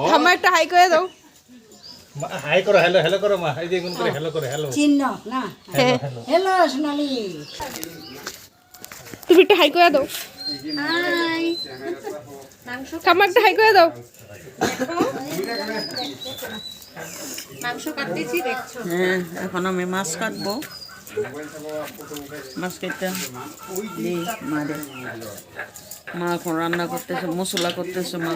ঠাম্মা একটা হাই করে দাও। হাই করো, হ্যালো হ্যালো করো মা, এই যে গুণ করে হ্যালো করে হ্যালো চিহ্ন না হ্যালো সোনালি তুমি একটা হাই করে দাও। হাই ঠাম্মা একটা হাই করে দাও। মাংস কাটতেছি দেখছো? হ্যাঁ, এখন আমি মাছ কাটবো। মাছ কেটে দিই মারে। মা এখন রান্না করতেছে, মশলা করতেছে মা।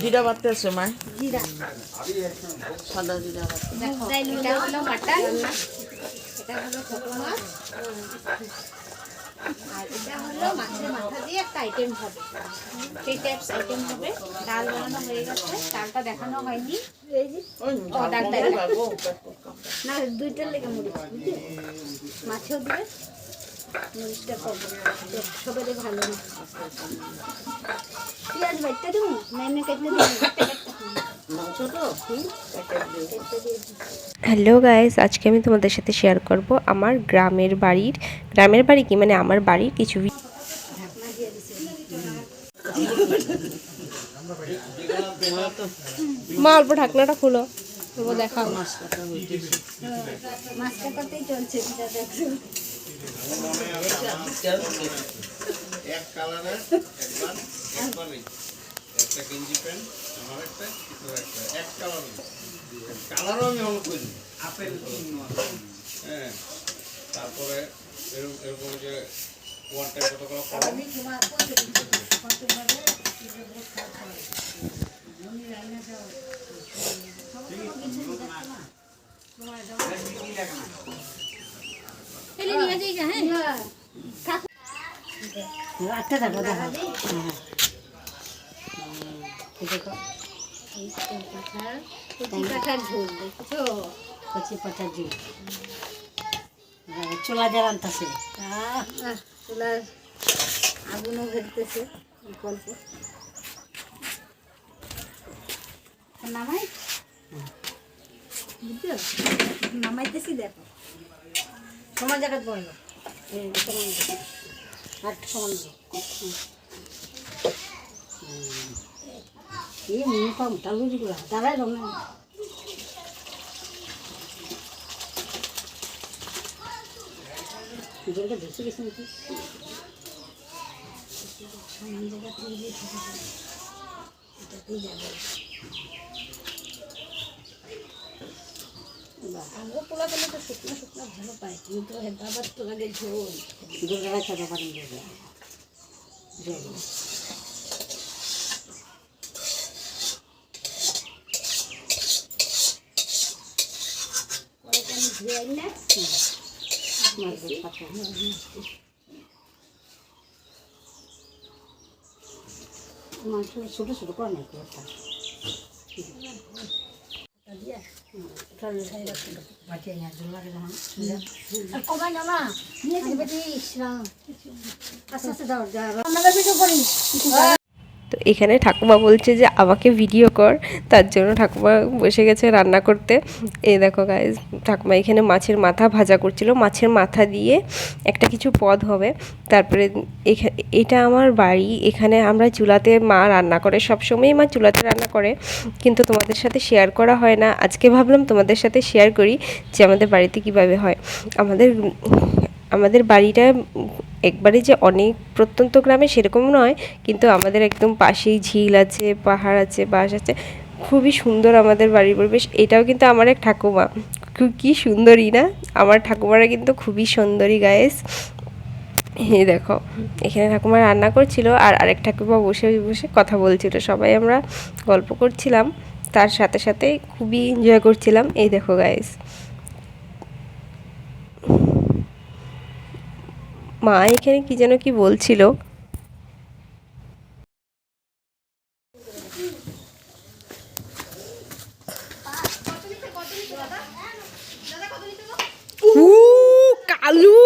জিরা বাটতেছে মা, জিরা সাদা জিরা বাটতে। দেখো এটা হলো মাটন, এটা হলো ছোট মাছ, আর এটা হলো মাছের মাথা দিয়ে একটা আইটেম হবে। থ্রি টাইপস আইটেম হবে। ডাল বানানো হয়ে গেছে, ডালটা দেখানো হয়নি। এই যে ডালটা না, দুইটার লেগে মরিচ বুঝলি, মাছেও দিবে, মরিচটা করবো সবাই ভালো না। পেঁয়াজ বাটতে দেবো না, এমনি কেটে দেবো। হ্যালো গাইস, আজকে আমি তোমাদের সাথে শেয়ার করব আমার গ্রামের বাড়ি কি মানে আমার বাড়ির কিছু মা অল্প ঢাকনাটা খুলো, দেখাও। মাছ কাটাতেই চলছে, দেখছো এক কালারে একবার একটা গেঞ্জি প্যান্ট আমার একটা এক কালার কালারও আমি অন করি আপেল হ্যাঁ, তারপরে এরকম যে ওয়ান টাইম কত করে রাখতে থাকো, দেখো কচি কাঁঠার ঝোল দেখছো, কচি পাঠার ঝোল। চোলা দিয়ে রান্তাছে, চোলার আগুনও ঘেরতেছে গল্প। নামাই বুঝছো, নামাইতেছি দেখো। সমান জায়গায় বললো আর সমান এই মুখা টালুরিগুলো দাঁড়াই রঙ জলটা ভেসে গেছে নাকি সমান জায়গা তৈরি এটাতেই যাবে। আমরা পোলা পেলে তো শুকনো শুকনো ভালো পাই, কিন্তু আবার তো লাগে ঝোল দুর্গা খাওয়া পারেন ঝোল। মাংস ছোটো ছোটো করে নাকি একটা কমাই না না আস্তে আস্তে দাও আমাদের ভিডিও করি। তো এখানে ঠাকুমা বলছে যে আমাকে ভিডিও কর, তার জন্য ঠাকুমা বসে গেছে রান্না করতে। এই দেখো গাইস, ঠাকুমা এখানে মাছের মাথা ভাজা করছিল, মাছের মাথা দিয়ে একটা কিছু পদ হবে। তারপরে এটা আমার বাড়ি, এখানে আমরা চুলাতে মা রান্না করে, সবসময়ই মা চুলাতে রান্না করে, কিন্তু তোমাদের সাথে শেয়ার করা হয় না। আজকে ভাবলাম তোমাদের সাথে শেয়ার করি যে আমাদের বাড়িতে কিভাবে হয়। আমাদের বাড়িটা একবারে যে অনেক প্রত্যন্ত গ্রামে সেরকম নয়, কিন্তু আমাদের একদম পাশেই ঝিল আছে, পাহাড় আছে, বাস আছে, খুবই সুন্দর আমাদের বাড়ির পরিবেশ। এটাও কিন্তু আমার এক ঠাকুমা, কি সুন্দরী না, আমার ঠাকুমারা কিন্তু খুবই সুন্দরী গায়েস। এই দেখো এখানে ঠাকুমা রান্না করছিল, আর আরেক ঠাকুমা বসে বসে কথা বলছিল, সবাই আমরা গল্প করছিলাম, তার সাথে সাথে খুবই এনজয় করছিলাম। এই দেখো গায়েস, মা এখানে কি যেন কি বলছিল। কালু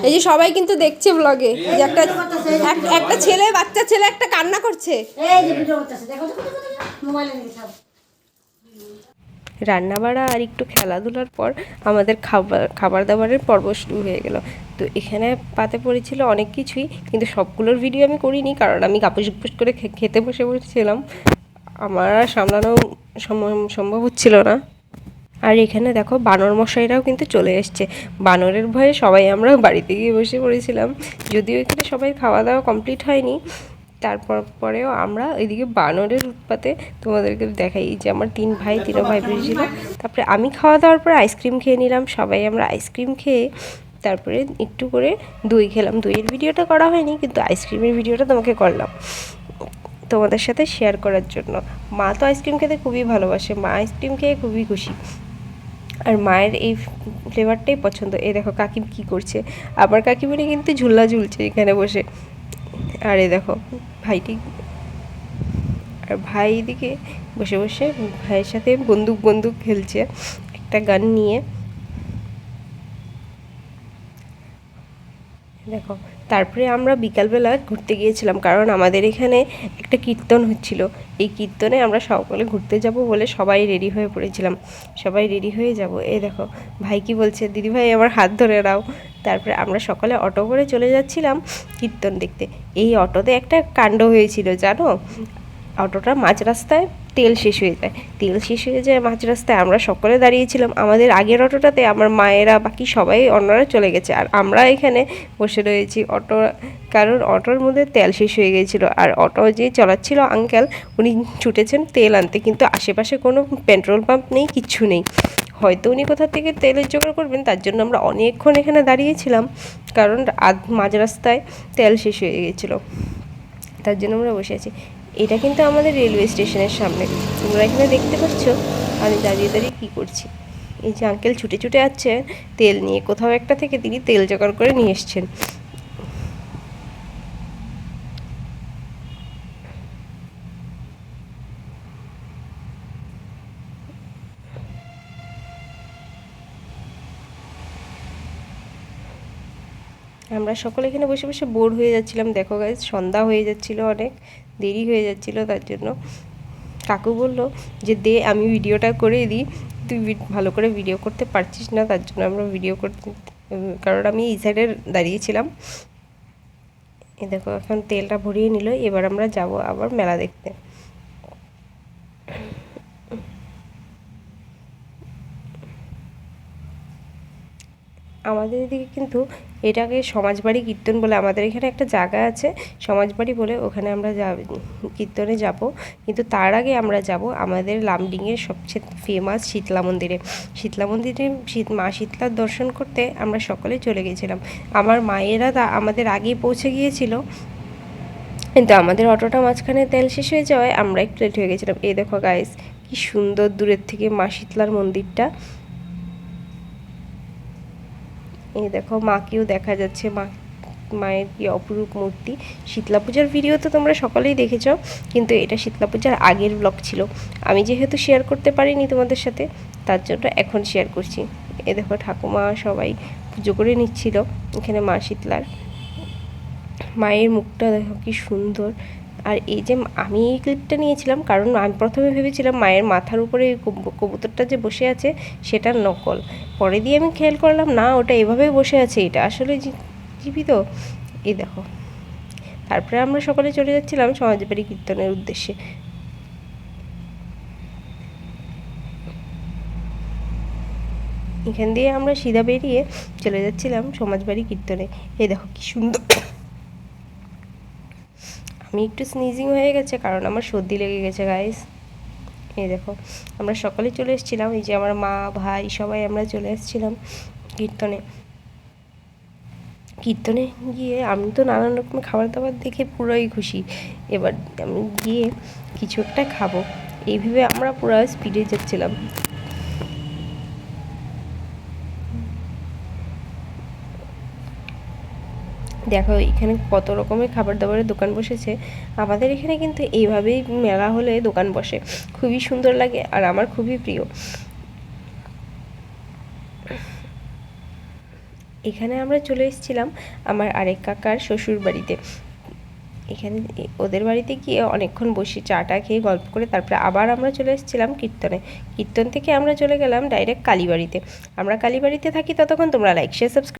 এই যে সবাই কিন্তু দেখছে ব্লগে যে একটা ছেলে, বাচ্চা ছেলে একটা কান্না করছে। রান্না বাড়া আর একটু খেলাধুলার পর আমাদের খাবার দাবারের পর্ব শুরু হয়ে গেল। তো এখানে পাতে পড়েছিল অনেক কিছুই, কিন্তু সবগুলোর ভিডিও আমি করিনি, কারণ আমি গাপুস গুপুস করে খেতে বসে পড়েছিলাম, আমার আর সামলানো সম্ভব হচ্ছিল না। আর এখানে দেখো বানর মশাইরাও কিন্তু চলে এসছে। বানরের ভয়ে সবাই আমরা বাড়িতে গিয়ে বসে পড়েছিলাম, যদিও এখানে সবাই খাওয়া দাওয়া কমপ্লিট হয়নি। পরেও আমরা এদিকে বানরের উৎপাতে তোমাদেরকে দেখাই যে আমার 3 ভাই বেরিয়েছিল। তারপরে আমি খাওয়া দাওয়ার পরে আইসক্রিম খেয়ে নিলাম, সবাই আমরা আইসক্রিম খেয়ে তারপরে একটু করে দই খেলাম। দইয়ের ভিডিওটা করা হয়নি, কিন্তু আইসক্রিমের ভিডিওটা তোমাকে করলাম তোমাদের সাথে শেয়ার করার জন্য। মা তো আইসক্রিম খেতে খুবই ভালোবাসে, মা আইসক্রিম খেয়ে খুবই খুশি, আর মায়ের এই ফ্লেভারটাই পছন্দ। এই দেখো কাকিম কি করছে, আবার কাকিমনি কিন্তু ঝুলা ঝুলছে এখানে বসে। আর এই দেখো ভাইটি, আর ভাই এদিকে বসে বসে ভাইয়ের সাথে বন্দুক খেলছে একটা গান নিয়ে। দেখো তারপরে আমরা বিকালবেলা ঘুরতে গিয়েছিলাম, কারণ আমাদের এখানে একটা কীর্তন হচ্ছিল। এই কীর্তনে আমরা সকলে ঘুরতে যাব বলে সবাই রেডি হয়ে পড়েছিলাম, সবাই রেডি হয়ে যাব। এই দেখো ভাই কি বলছে, দিদি ভাই আমার হাত ধরে নাও। তারপরে আমরা সকালে অটো করে চলে যাচ্ছিলাম কীর্তন দেখতে। এই অটোতে একটা কাণ্ড হয়েছিল জানো, অটোটা মাঝ রাস্তায় তেল শেষ হয়ে যায় মাঝ রাস্তায়। আমরা সকলে দাঁড়িয়েছিলাম, আমাদের আগের অটোটাতে আমার মায়েরা বাকি সবাই অন্যরা চলে গেছে, আর আমরা এখানে বসে রয়েছি কারণ অটোর মধ্যে তেল শেষ হয়ে গিয়েছিল। আর অটো যে চালাচ্ছিল আঙ্কেল, উনি ছুটেছেন তেল আনতে, কিন্তু আশেপাশে কোনো পেট্রোল পাম্প নেই, কিচ্ছু নেই। হয়তো উনি কোথা থেকে তেলের জোগাড় করবেন, তার জন্য আমরা অনেকক্ষণ এখানে দাঁড়িয়েছিলাম, কারণ মাঝ রাস্তায় তেল শেষ হয়ে গিয়েছিলো, তার জন্য আমরা বসে আছি। এটা কিন্তু আমাদের রেলওয়ে স্টেশনের সামনে, তোমরা এখানে দেখতে পাচ্ছ আমি দাঁড়িয়ে কী করছি। এই যে আঙ্কেল ছুটে ছুটে যাচ্ছে তেল নিয়ে, কোথাও একটা থেকে তিনি তেল জোগাড় করে নিয়ে এসছেন। আমরা সকলে এখানে বসে বসে বোর হয়ে যাচ্ছিলাম। দেখো গাইস সন্ধ্যা হয়ে যাচ্ছিল, অনেক দেরি হয়ে যাচ্ছিল, তার জন্য কাকু বলল যে দে আমি ভিডিওটা করে দিই, তুই ভালো করে ভিডিও করতে পারছিস না, তার জন্য আমরা ভিডিও করতে, কারণ আমি এই সাইডে দাঁড়িয়েছিলাম। এ দেখো এখন তেলটা ভরিয়ে নিল, এবার আমরা যাব আবার মেলা দেখতে। আমাদের এদিকে কিন্তু এটাকে সমাজবাড়ি কীর্তন বলে, আমাদের এখানে একটা জায়গা আছে সমাজবাড়ি বলে, ওখানে আমরা কীর্তনে যাব। কিন্তু তার আগে আমরা যাব আমাদের লামডিংয়ের সবচেয়ে ফেমাস শীতলা মন্দিরে। মা শীতলার দর্শন করতে আমরা সকলে চলে গেছিলাম। আমার মায়েরা আমাদের আগেই পৌঁছে গিয়েছিল, কিন্তু আমাদের অটোটা মাঝখানে তেল শেষ হয়ে যাওয়ায় আমরা একটু লেট হয়ে গেছিলাম। এই দেখো গাইস কি সুন্দর দূরের থেকে মা শীতলার মন্দিরটা। এই দেখো মাকেও দেখা যাচ্ছে, মায়ের কি অপরূপ মূর্তি। শীতলা পূজার ভিডিও তো তোমরা সকলেই দেখেছো, কিন্তু এটা শীতলা পূজার আগের ব্লগ ছিল, আমি যেহেতু শেয়ার করতে পারিনি তোমাদের সাথে, তার জন্য এখন শেয়ার করছি। এই দেখো ঠাকুমা সবাই পুজো করে নিচ্ছিল এখানে মা শীতলার। মায়ের মুখটা দেখো কি সুন্দর। আর এই যে আমি এই ক্লিপটা নিয়েছিলাম, কারণ আমি প্রথমে ভেবেছিলাম মায়ের মাথার উপরে কবুতরটা যে বসে আছে সেটা নকল, পরে দিয়ে আমি খেয়াল করলাম না ওটা এভাবেই বসে আছে, এটা আসলে জীবিত। এই দেখো তারপরে আমরা সকলে চলে যাচ্ছিলাম সমাজবাড়ি কীর্তনের উদ্দেশ্যে। এখান দিয়ে আমরা সিধা বেরিয়ে চলে যাচ্ছিলাম সমাজবাড়ি কীর্তনে। এই দেখো কি সুন্দর। আমি একটু স্নিজিং হয়ে গেছে, কারণ আমার সর্দি লেগে গেছে গাইস। এই দেখো আমরা সকালে চলে এসেছিলাম, এই যে আমার মা ভাই সবাই আমরা চলে এসেছিলাম কীর্তনে গিয়ে আমি তো নানান রকমের খাবার দাবার দেখে পুরোই খুশি। এবার আমি গিয়ে কিছু একটা খাবো, এইভাবে আমরা পুরো স্পিডে যাচ্ছিলাম। দেখো এখানে কত রকমের খাবার দাবারের দোকান বসেছে। আমাদের এখানে কিন্তু এইভাবেই মেলা হলে দোকান বসে, খুবই সুন্দর লাগে আর আমার খুবই প্রিয়। এখানে আমরা চলে এসেছিলাম আমার আরেক কাকার শ্বশুর বাড়িতে। এখানে ওদের বাড়িতে গিয়ে অনেকক্ষণ বসে চাটা খেয়ে গল্প করে তারপরে আবার আমরা চলে এসেছিলাম কীর্তনে। কীর্তন থেকে আমরা চলে গেলাম ডাইরেক্ট কালীবাড়িতে। আমরা কালীবাড়িতে থাকি ততক্ষণ তোমরা লাইক শেয়ার সাবস্ক্রাইব